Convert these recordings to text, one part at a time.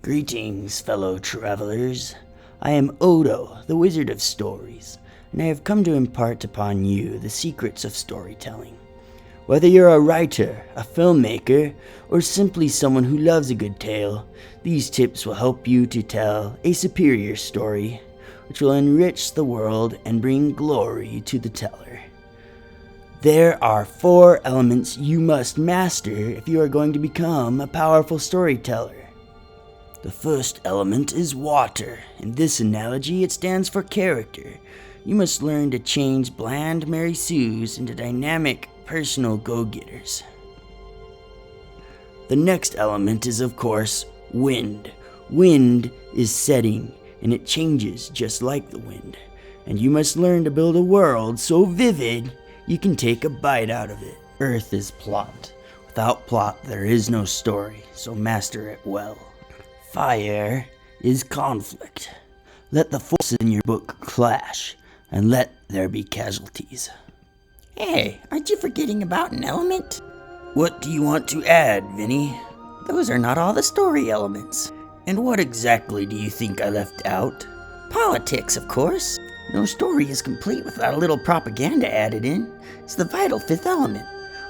Greetings, fellow travelers. I am Oddo, the Wizard of Stories, and I have come to impart upon you the secrets of storytelling. Whether you're a writer, a filmmaker, or simply someone who loves a good tale, these tips will help you to tell a superior story, which will enrich the world and bring glory to the teller. There are 4 elements you must master if you are going to become a powerful storyteller. The first element is water. In this analogy, it stands for character. You must learn to change bland Mary Sues into dynamic, personal go-getters. The next element is, of course, wind. Wind is setting, and it changes just like the wind. And you must learn to build a world so vivid you can take a bite out of it. Earth is plot. Without plot, there is no story, so master it well. Fire is conflict. Let the forces in your book clash, and let there be casualties. Hey, aren't you forgetting about an element? What do you want to add, Vinny? Those are not all the story elements. And what exactly do you think I left out? Politics, of course. No story is complete without a little propaganda added in. It's the vital 5th element.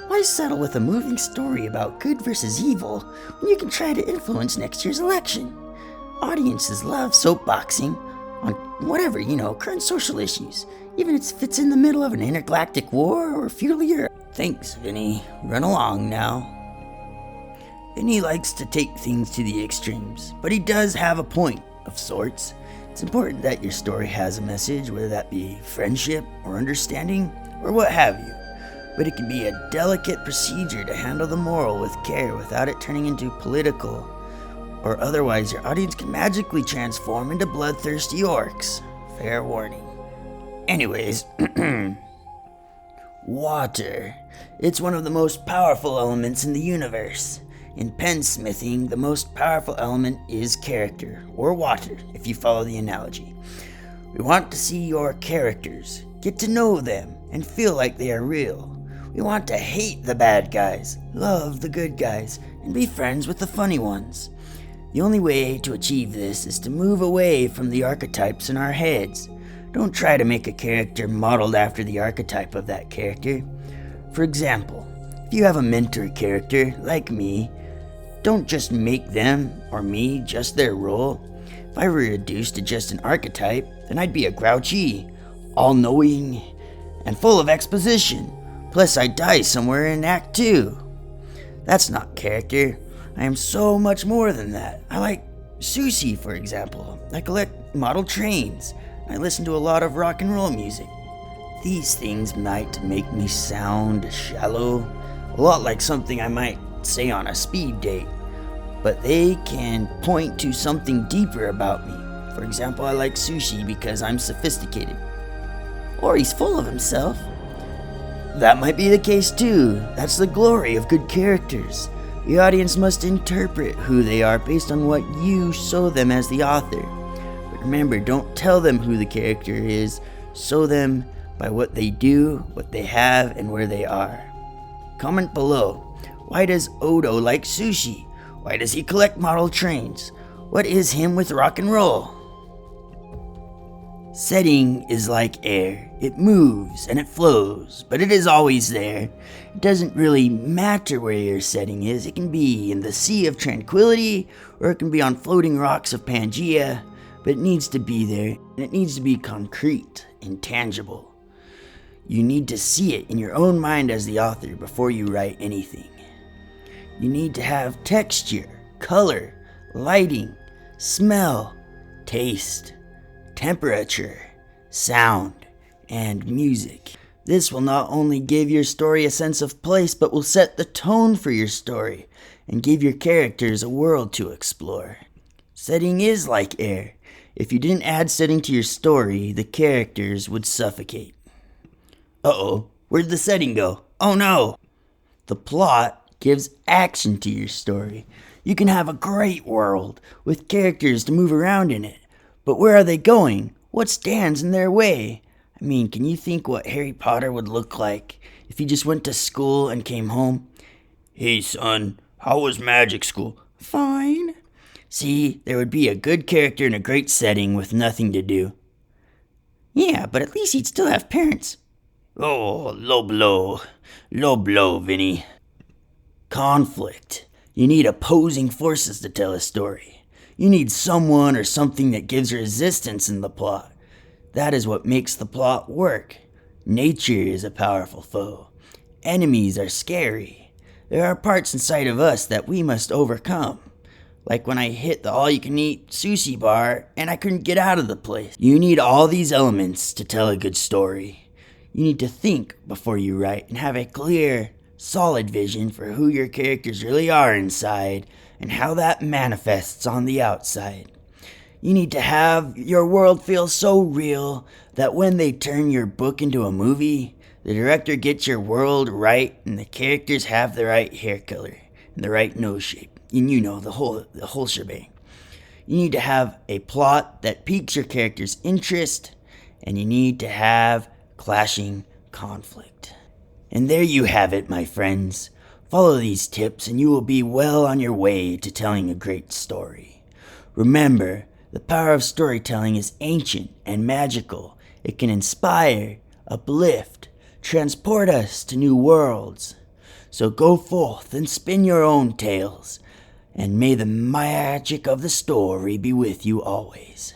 Why settle with a moving story about good versus evil when you can try to influence next year's election? Audiences love soapboxing on whatever, current social issues, even if it's in the middle of an intergalactic war or feudal Europe. Thanks, Vinny. Run along now. Vinny likes to take things to the extremes, but he does have a point of sorts. It's important that your story has a message, whether that be friendship or understanding or what have you. But it can be a delicate procedure to handle the moral with care without it turning into political, or otherwise your audience can magically transform into bloodthirsty orcs. Fair warning. Anyways, water. It's one of the most powerful elements in the universe. In pensmithing, the most powerful element is character, or water, if you follow the analogy. We want to see your characters, get to know them, and feel like they are real. We want to hate the bad guys, love the good guys, and be friends with the funny ones. The only way to achieve this is to move away from the archetypes in our heads. Don't try to make a character modeled after the archetype of that character. For example, if you have a mentor character, like me, don't just make them, or me, just their role. If I were reduced to just an archetype, then I'd be a grouchy, all-knowing, and full of exposition. Plus, I die somewhere in Act 2. That's not character. I am so much more than that. I like sushi, for example. I collect model trains. I listen to a lot of rock and roll music. These things might make me sound shallow, a lot like something I might say on a speed date, but they can point to something deeper about me. For example, I like sushi because I'm sophisticated. Or he's full of himself. That might be the case too. That's the glory of good characters. The audience must interpret who they are based on what you show them as the author. But remember, don't tell them who the character is. Show them by what they do, what they have, and where they are. Comment below. Why does Oddo like sushi? Why does he collect model trains? What is him with rock and roll? Setting is like air. It moves and it flows, but it is always there. It doesn't really matter where your setting is. It can be in the Sea of Tranquility, or it can be on floating rocks of Pangea, but it needs to be there, and it needs to be concrete and tangible. You need to see it in your own mind as the author before you write anything. You need to have texture, color, lighting, smell, taste, temperature, sound, and music. This will not only give your story a sense of place, but will set the tone for your story and give your characters a world to explore. Setting is like air. If you didn't add setting to your story, the characters would suffocate. Uh-oh, where'd the setting go? Oh no! The plot gives action to your story. You can have a great world with characters to move around in it. But where are they going? What stands in their way? I mean, can you think what Harry Potter would look like if he just went to school and came home? Hey son, how was magic school? Fine. See, there would be a good character in a great setting with nothing to do. Yeah, but at least he'd still have parents. Oh, low blow. Low blow, Vinny. Conflict. You need opposing forces to tell a story. You need someone or something that gives resistance in the plot. That is what makes the plot work. Nature is a powerful foe. Enemies are scary. There are parts inside of us that we must overcome. Like when I hit the all-you-can-eat sushi bar and I couldn't get out of the place. You need all these elements to tell a good story. You need to think before you write and have a clear, solid vision for who your characters really are inside and how that manifests on the outside. You need to have your world feel so real that when they turn your book into a movie, the director gets your world right and the characters have the right hair color and the right nose shape. And you know, the whole shebang. You need to have a plot that piques your character's interest, and you need to have clashing conflict. And there you have it, my friends. Follow these tips and you will be well on your way to telling a great story. Remember, the power of storytelling is ancient and magical. It can inspire, uplift, transport us to new worlds. So go forth and spin your own tales, and may the magic of the story be with you always.